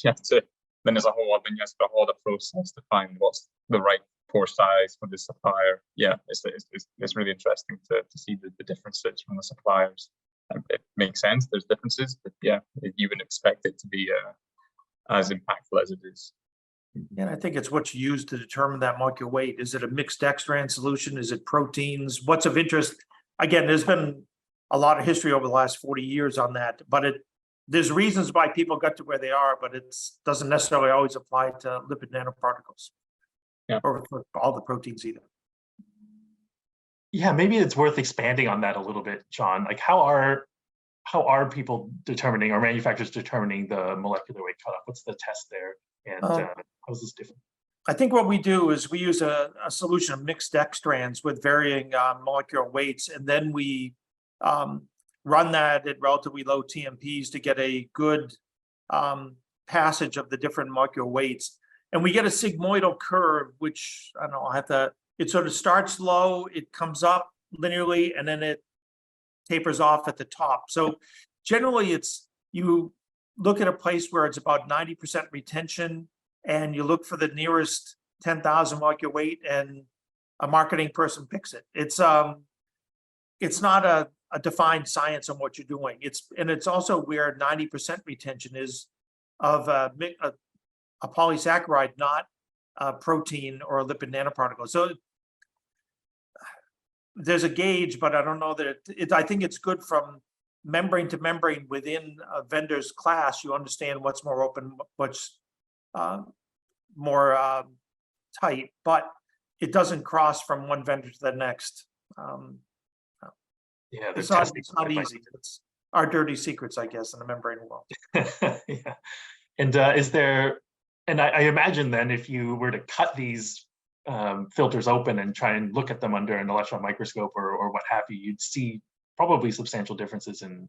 you have to, then there's a whole other process to find what's the right pore size for the supplier. Yeah, it's really interesting to see the differences from the suppliers. It makes sense, there's differences, but yeah, you wouldn't expect it to be as impactful as it is.
And I think it's what's used to determine that molecular weight. Is it a mixed dextran solution? Is it proteins? What's of interest? Again, there's been a lot of history over the last 40 years on that, but there's reasons why people got to where they are, but it doesn't necessarily always apply to lipid nanoparticles. Or all the proteins either.
Yeah, maybe it's worth expanding on that a little bit, John. Like, how are people determining, or manufacturers determining, the molecular weight cutoff? What's the test there, and how is this different?
I think what we do is we use a solution of mixed dextrans with varying molecular weights, and then we run that at relatively low TMPs to get a good passage of the different molecular weights. And we get a sigmoidal curve, which I don't know, it sort of starts low, it comes up linearly, and then it tapers off at the top. So generally you look at a place where it's about 90% retention, and you look for the nearest 10,000 molecular weight, and a marketing person picks it. It's not a defined science on what you're doing. It's also where 90% retention is of a polysaccharide, not a protein or a lipid nanoparticle. So there's a gauge, but I don't know that I think it's good from membrane to membrane within a vendor's class. You understand what's more open, what's more tight, but it doesn't cross from one vendor to the next.
Yeah,
it's not easy. It's our dirty secrets, I guess, in the membrane world.
Yeah. And is there, and I imagine then, if you were to cut these filters open and try and look at them under an electron microscope or what have you, you'd see probably substantial differences in,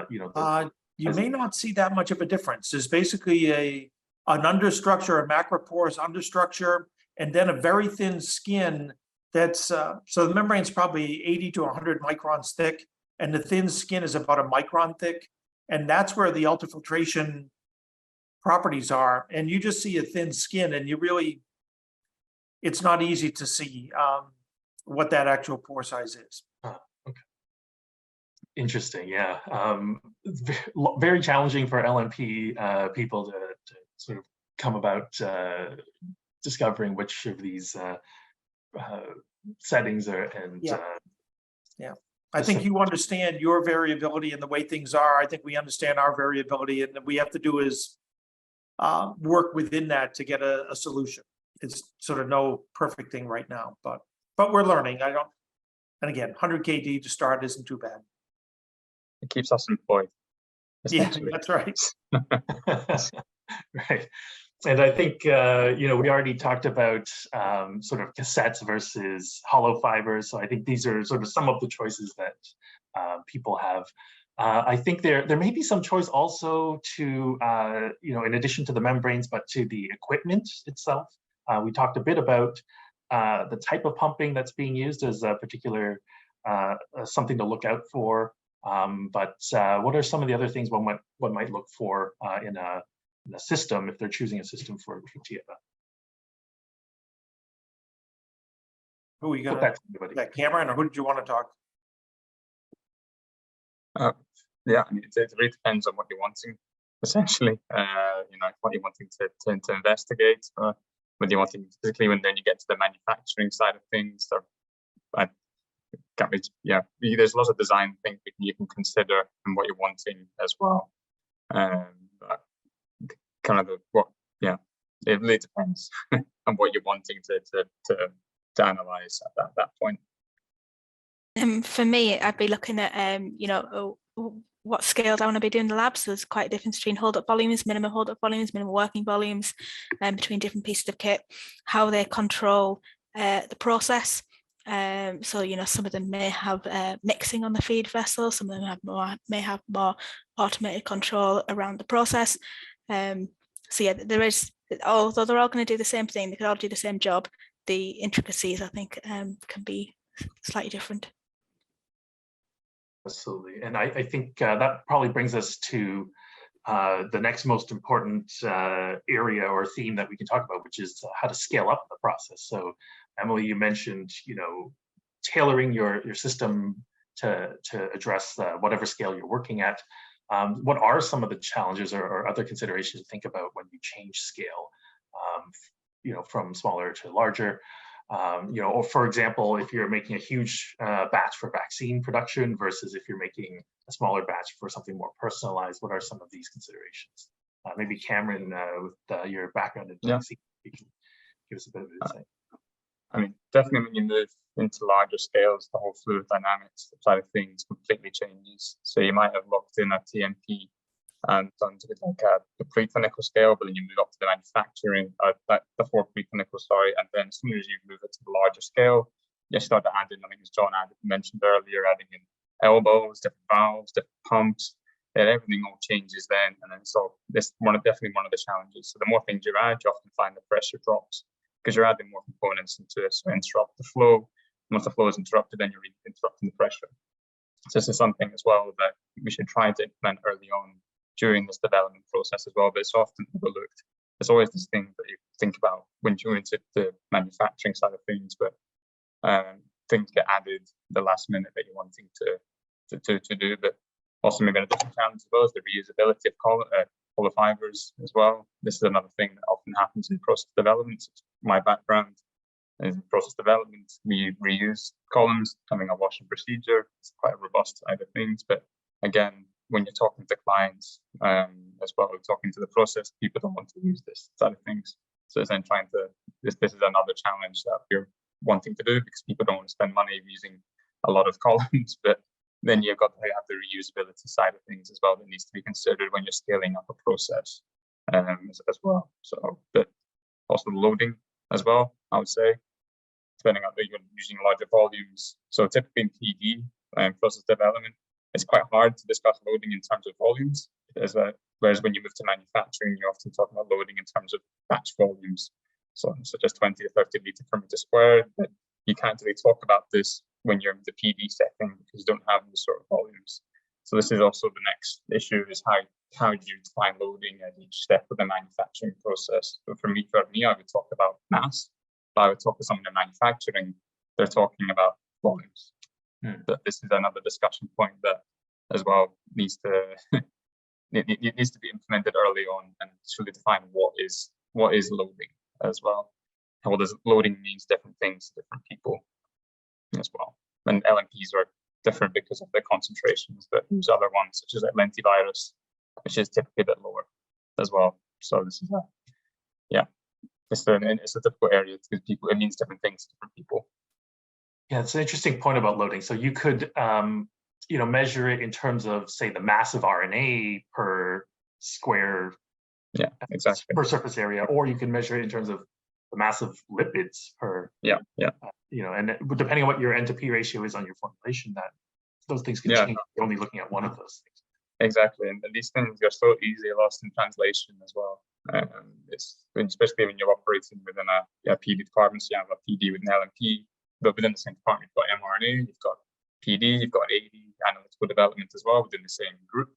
you may not see that much of a difference. There's basically an understructure, a macroporous understructure, and then a very thin skin that's, so the membrane's probably 80 to 100 microns thick, and the thin skin is about a micron thick, and that's where the ultrafiltration properties are. And you just see a thin skin, and it's not easy to see what that actual pore size is.
Okay. Interesting, yeah. Very challenging for LNP people to sort of come about discovering which of these settings are, and
yeah. I think you understand your variability and the way things are. I think we understand our variability, and what we have to do is work within that to get a solution. It's sort of no perfect thing right now, but but we're learning. And again, 100 KD to start isn't too bad.
It keeps us employed.
Yeah, that's right.
Right. And I think, you know, we already talked about sort of cassettes versus hollow fibers. So I think these are sort of some of the choices that people have. I think there may be some choice also to, you know, in addition to the membranes, but to the equipment itself. We talked a bit about the type of pumping that's being used as a particular something to look out for. But what are some of the other things one might look for in a system if they're choosing a system for TFF?
Who are you gonna? That Cameron, or who did you want to talk?
Yeah, I mean, it really depends on what you're wanting, essentially. You know, what you're wanting to investigate, whether you're wanting, particularly when then you get to the manufacturing side of things. I can't really, yeah, there's lots of design things you can consider and what you're wanting as well. Kind of yeah, it really depends on what you're wanting to analyze at that point.
For me, I'd be looking at you know, what scales I want to be doing in the lab. So there's quite a difference between hold-up volumes, minimum hold-up volumes, minimum working volumes, and between different pieces of kit, how they control the process. So, you know, some of them may have mixing on the feed vessel, some of them may have more automated control around the process. So yeah, there is, although they're all going to do the same thing, they can all do the same job, the intricacies, I think, can be slightly different.
Absolutely. And I think that probably brings us to the next most important area or theme that we can talk about, which is how to scale up the process. So Emily, you mentioned, you know, tailoring your system to address whatever scale you're working at. What are some of the challenges or other considerations to think about when you change scale, you know, from smaller to larger? You know, or for example, if you're making a huge batch for vaccine production versus if you're making a smaller batch for something more personalized, what are some of these considerations? Maybe Cameron, with your background in vaccine, you can give us a bit of insight.
I mean, definitely when you move into larger scales, the whole fluid dynamics side of things completely changes. So you might have locked in a TMP and done to like the preclinical scale, but then you move up to the manufacturing, before preclinical, sorry, and then as soon as you move it to the larger scale, you start to add in, I think as John mentioned earlier, adding in elbows, different valves, different pumps, and everything all changes then. And then so this definitely one of the challenges. So the more things you add, you often find the pressure drops because you're adding more components into it, so interrupt the flow. Once the flow is interrupted, then you're interrupting the pressure. So this is something as well that we should try to implement early on during this development process as well, but it's often overlooked. There's always this thing that you think about when you're into the manufacturing side of things, but things get added the last minute that you're wanting to do. But also maybe a different challenge as well is the reusability of hollow fibers as well. This is another thing that often happens in process development. My background is in process development. We reuse columns, having a washing procedure. It's quite a robust side of things, but again, when you're talking to clients as well, talking to the process, people don't want to use this side of things. So then this is another challenge that we're wanting to do because people don't want to spend money using a lot of columns, but then you've got to have the reusability side of things as well that needs to be considered when you're scaling up a process as well. So, but also loading as well, I would say, depending on you're using larger volumes. So typically in PD process development, it's quite hard to discuss loading in terms of volumes, whereas when you move to manufacturing, you're often talking about loading in terms of batch volumes, so such as 20 to 30 liter per meter squared. But you can't really talk about this when you're in the PD setting because you don't have those sort of volumes. So this is also the next issue: is how do you define loading at each step of the manufacturing process? So for me, I would talk about mass. But I would talk to someone in manufacturing, they're talking about volumes. But this is another discussion point that as well needs to it needs to be implemented early on and truly define what is loading as well. And what does loading means different things to different people as well. And LNPs are different because of their concentrations, but there's other ones such as like lentivirus, which is typically a bit lower as well. So this is it's a difficult area because it means different things to different people
Yeah, it's an interesting point about loading. So you could, measure it in terms of, say, the mass of RNA per square
Yeah, exactly.
per surface area, or you can measure it in terms of the mass of lipids per.
Yeah.
And depending on what your N/P ratio is on your formulation, that those things can change. You're only looking at one of those things.
Exactly, and these things are so easily lost in translation as well. It's especially when you're operating within a PD department. So you have a PD with an LNP, but within the same department, you've got mRNA, you've got PD, you've got AD, analytical development as well within the same group.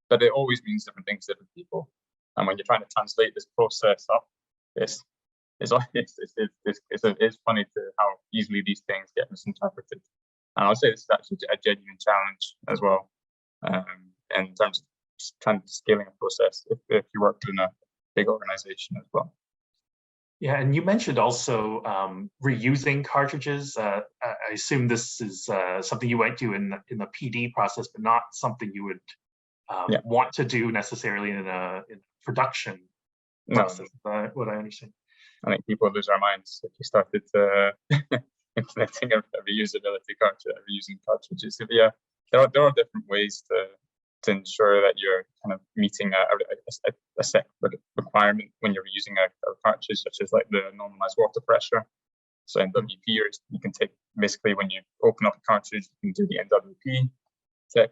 But it always means different things to different people. And when you're trying to translate this process up, it's funny to how easily these things get misinterpreted. And I'll say this is actually a genuine challenge as well. In terms of trying to scaling a process if you work in a big organization as well.
Yeah, and you mentioned also reusing cartridges. I assume this is something you might do in the PD process, but not something you would want to do necessarily in a production process. No. What I understand.
I think people lose their minds if you started implementing a reusability cartridge, reusing cartridges. Yeah, there are different ways to ensure that you're kind of meeting a set requirement when you're using a cartridge, such as like the normalized water pressure. So NWP, you can take basically when you open up a cartridge, you can do the NWP, check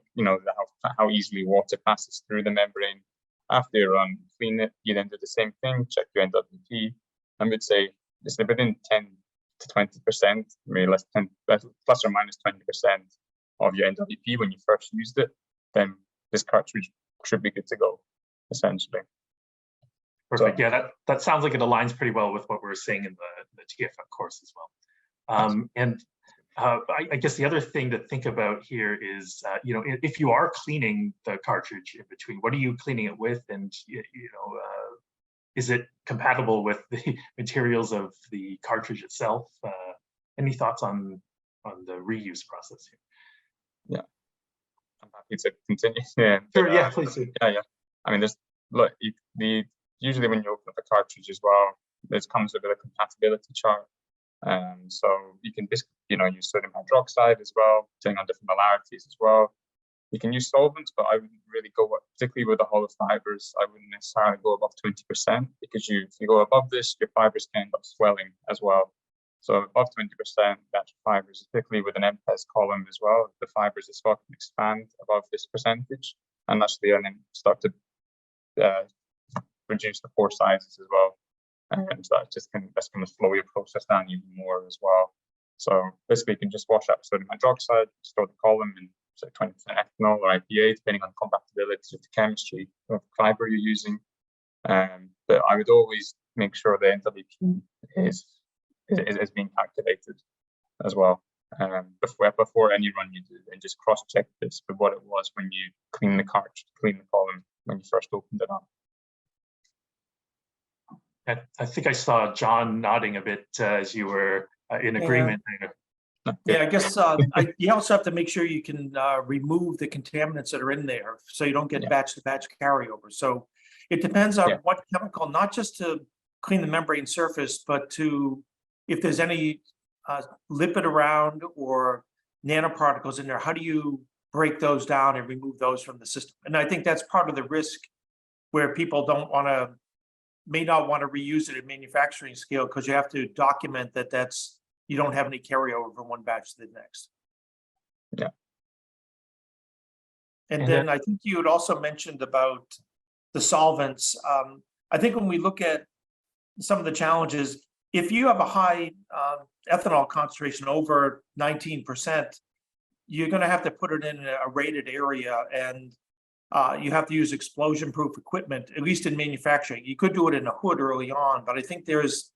how easily water passes through the membrane. After you clean it, you then do the same thing, check your NWP. I would say it's within 10 to 20%, maybe plus or minus 20% of your NWP when you first used it, then this cartridge should be good to go, essentially.
Perfect. So, yeah, that sounds like it aligns pretty well with what we're seeing in the TFF course as well. I guess the other thing to think about here is, if you are cleaning the cartridge in between, what are you cleaning it with, and is it compatible with the materials of the cartridge itself? Any thoughts on the reuse process here?
Yeah, I'm happy to continue. Yeah,
sure. Yeah, please do.
Yeah. I mean, usually when you open up a cartridge as well, this comes with a compatibility chart. So you can just use sodium hydroxide as well, depending on different molarities as well. You can use solvents, but I wouldn't really go, particularly with the hollow fibers, I wouldn't necessarily go above 20%, because if you go above this, your fibers can end up swelling as well. So above 20%, natural fibers, particularly with an MPES column as well, the fibers as well can expand above this percentage, and actually and then start to reduce the pore sizes as well. And so that's going to slow your process down even more as well. So basically, you can just wash out sodium hydroxide, store the column in say 20% ethanol or IPA, depending on compatibility with the chemistry of the fiber you're using. But I would always make sure the NWP is being calculated as well before any run you do, and just cross-check this with what it was when you clean the cartridge, clean the column when you first opened it up.
I think I saw John nodding a bit as you were in agreement.
Yeah, I guess you also have to make sure you can remove the contaminants that are in there, so you don't get batch-to-batch carryover. So it depends on what chemical, not just to clean the membrane surface, but if there's any lipid around or nanoparticles in there, how do you break those down and remove those from the system? And I think that's part of the risk where people may not want to reuse it at manufacturing scale, because you have to document that you don't have any carryover from one batch to the next.
Yeah.
And then I think you had also mentioned about the solvents. I think when we look at some of the challenges, if you have a high ethanol concentration over 19%, you're going to have to put it in a rated area, and you have to use explosion-proof equipment, at least in manufacturing. You could do it in a hood early on, but I think there's,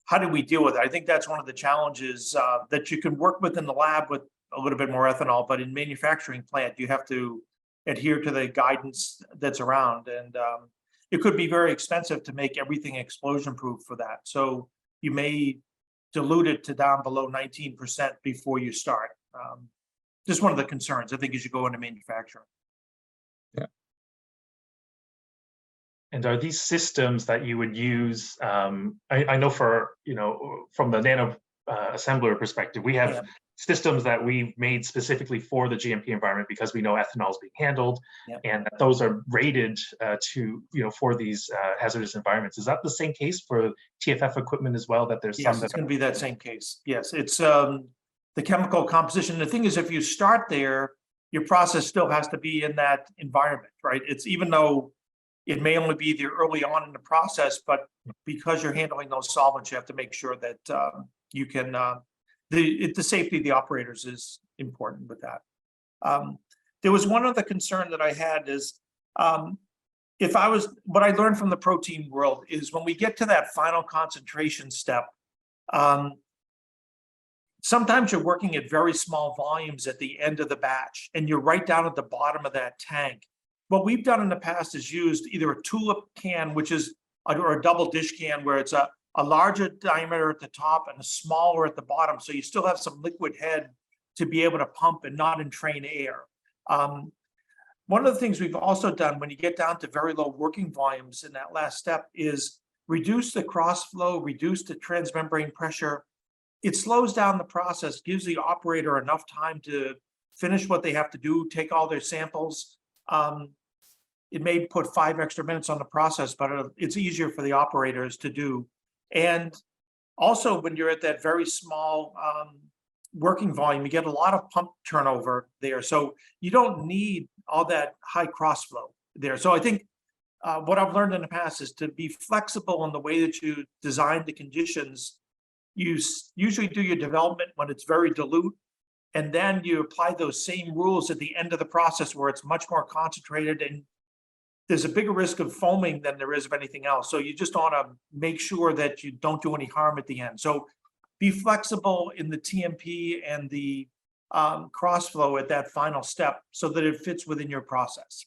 how do we deal with it? I think that's one of the challenges that you can work with in the lab with a little bit more ethanol, but in manufacturing plant, you have to adhere to the guidance that's around. And it could be very expensive to make everything explosion-proof for that. So you may dilute it to down below 19% before you start. Just one of the concerns, I think, as you go into manufacturing.
Yeah.
And are these systems that you would use? I know from the assembler perspective, we have
Yeah.
systems that we've made specifically for the GMP environment because we know ethanol is being handled,
Yeah.
and that those are rated for these hazardous environments. Is that the same case for TFF equipment as well? That there's
Yes,
some
it's
that
going to be that same case. Yes, it's the chemical composition. The thing is, if you start there, your process still has to be in that environment, right? It's even though it may only be there early on in the process, but because you're handling those solvents, you have to make sure that you can, the safety of the operators is important with that. There was one other concern that I had is, what I learned from the protein world is when we get to that final concentration step, sometimes you're working at very small volumes at the end of the batch, and you're right down at the bottom of that tank. What we've done in the past is used either a tulip can, which is, or a double dish can, where it's a larger diameter at the top and a smaller at the bottom. So you still have some liquid head to be able to pump and not entrain air. One of the things we've also done when you get down to very low working volumes in that last step is reduce the cross flow, reduce the transmembrane pressure. It slows down the process, gives the operator enough time to finish what they have to do, take all their samples. It may put 5 extra minutes on the process, but it's easier for the operators to do. And also when you're at that very small working volume, you get a lot of pump turnover there. So you don't need all that high cross flow there. So I think what I've learned in the past is to be flexible in the way that you design the conditions. You usually do your development when it's very dilute, and then you apply those same rules at the end of the process where it's much more concentrated, and there's a bigger risk of foaming than there is of anything else. So you just want to make sure that you don't do any harm at the end. So be flexible in the TMP and the cross flow at that final step so that it fits within your process.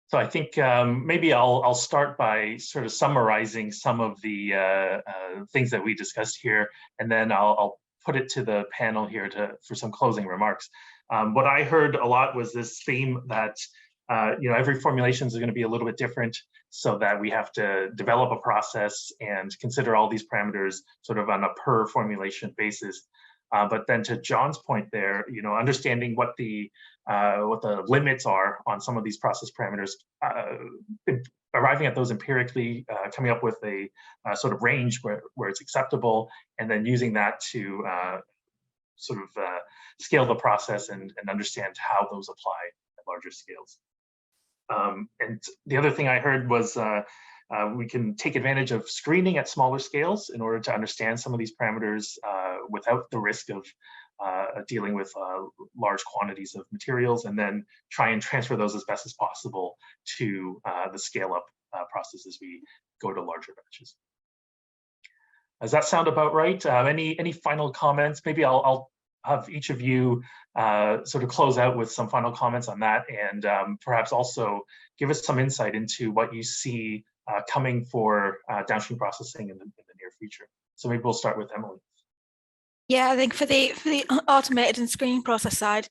So I think maybe I'll start by sort of summarizing some of the things that we discussed here, and then I'll put it to the panel here for some closing remarks. What I heard a lot was this theme that every formulation is going to be a little bit different, so that we have to develop a process and consider all these parameters sort of on a per formulation basis. But then to John's point there, understanding what the limits are on some of these process parameters, arriving at those empirically, coming up with a sort of range where it's acceptable, and then using that to scale the process and understand how those apply at larger scales. And the other thing I heard was we can take advantage of screening at smaller scales in order to understand some of these parameters without the risk of dealing with large quantities of materials, and then try and transfer those as best as possible to the scale-up process as we go to larger batches. Does that sound about right? Any final comments? Maybe I'll have each of you sort of close out with some final comments on that, and perhaps also give us some insight into what you see coming for downstream processing in the near future. So maybe we'll start with Emily.
Yeah, I think for the automated and screening process side,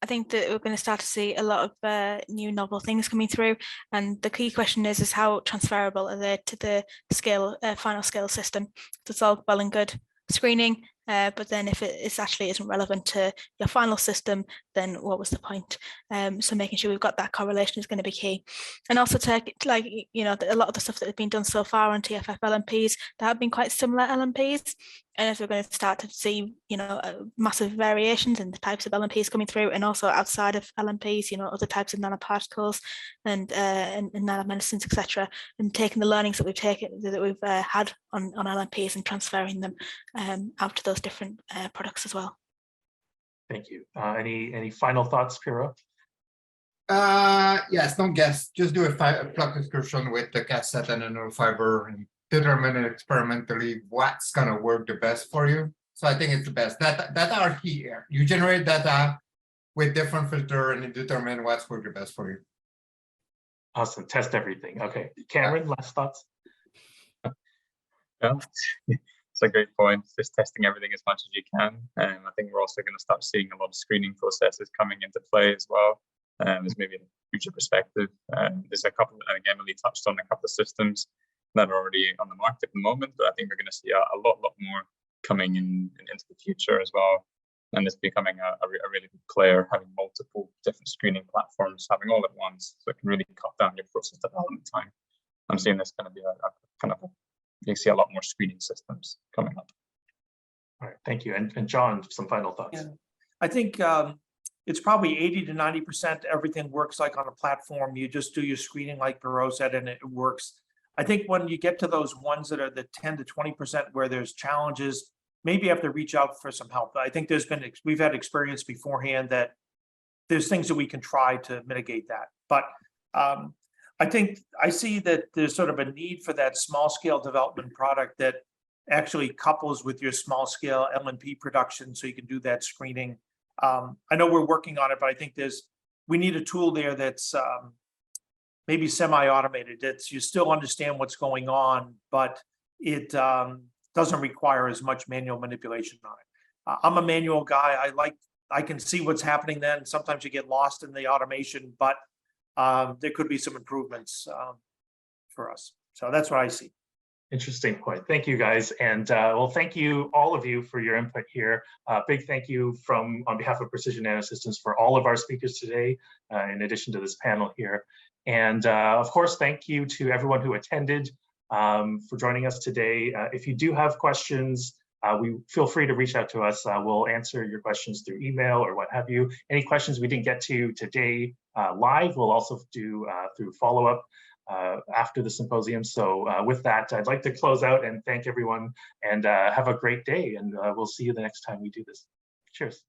I think that we're going to start to see a lot of new novel things coming through, and the key question is how transferable are they to the scale final scale system. So it's all well and good screening, but then if it actually isn't relevant to your final system, then what was the point? So making sure we've got that correlation is going to be key. And also a lot of the stuff that has been done so far on TFF LNPs, there have been quite similar LNPs. And if we're going to start to see, massive variations in the types of LNPs coming through, and also outside of LNPs, other types of nanoparticles and nanomedicines, etc., and taking the learnings that we've had on LNPs and transferring them out to those different products as well.
Thank you. Any final thoughts, Piro?
Yes, don't guess. Just do a flux excursion with the cassette and a nanofiber and determine experimentally what's going to work the best for you. So I think it's the best. That are key here. You generate data with different filter and you determine what's work the best for you.
Awesome. Test everything. Okay, Cameron, last thoughts?
Yeah, it's a great point. Just testing everything as much as you can. I think we're also going to start seeing a lot of screening processes coming into play as well. As maybe a future perspective. There's a couple, I think Emily touched on a couple of systems. that are already on the market at the moment, but I think we're going to see a lot more coming into the future as well. And it's becoming a really big player, having multiple different screening platforms, having all at once, so it can really cut down your process development time. I'm seeing this going to be you see a lot more screening systems coming up.
All right, thank you. And John, some final thoughts.
Yeah. I think it's probably 80 to 90% everything works like on a platform. You just do your screening like Perot said, and it works. I think when you get to those ones that are the 10 to 20% where there's challenges, maybe you have to reach out for some help. I think we've had experience beforehand that there's things that we can try to mitigate that. But I think I see that there's sort of a need for that small scale development product that actually couples with your small scale LNP production so you can do that screening. I know we're working on it, but I think we need a tool there that's maybe semi-automated. You still understand what's going on, but it doesn't require as much manual manipulation on it. I'm a manual guy. I can see what's happening then. Sometimes you get lost in the automation, but there could be some improvements for us. So that's what I see.
Interesting point. Thank you, guys. And well, thank you, all of you, for your input here. Big thank you on behalf of Precision Nanosystems for all of our speakers today, in addition to this panel here. And of course, thank you to everyone who attended for joining us today. If you do have questions, feel free to reach out to us. We'll answer your questions through email or what have you. Any questions we didn't get to today live, we'll also do through follow-up after the symposium. So with that, I'd like to close out and thank everyone, and have a great day. And we'll see you the next time we do this. Cheers.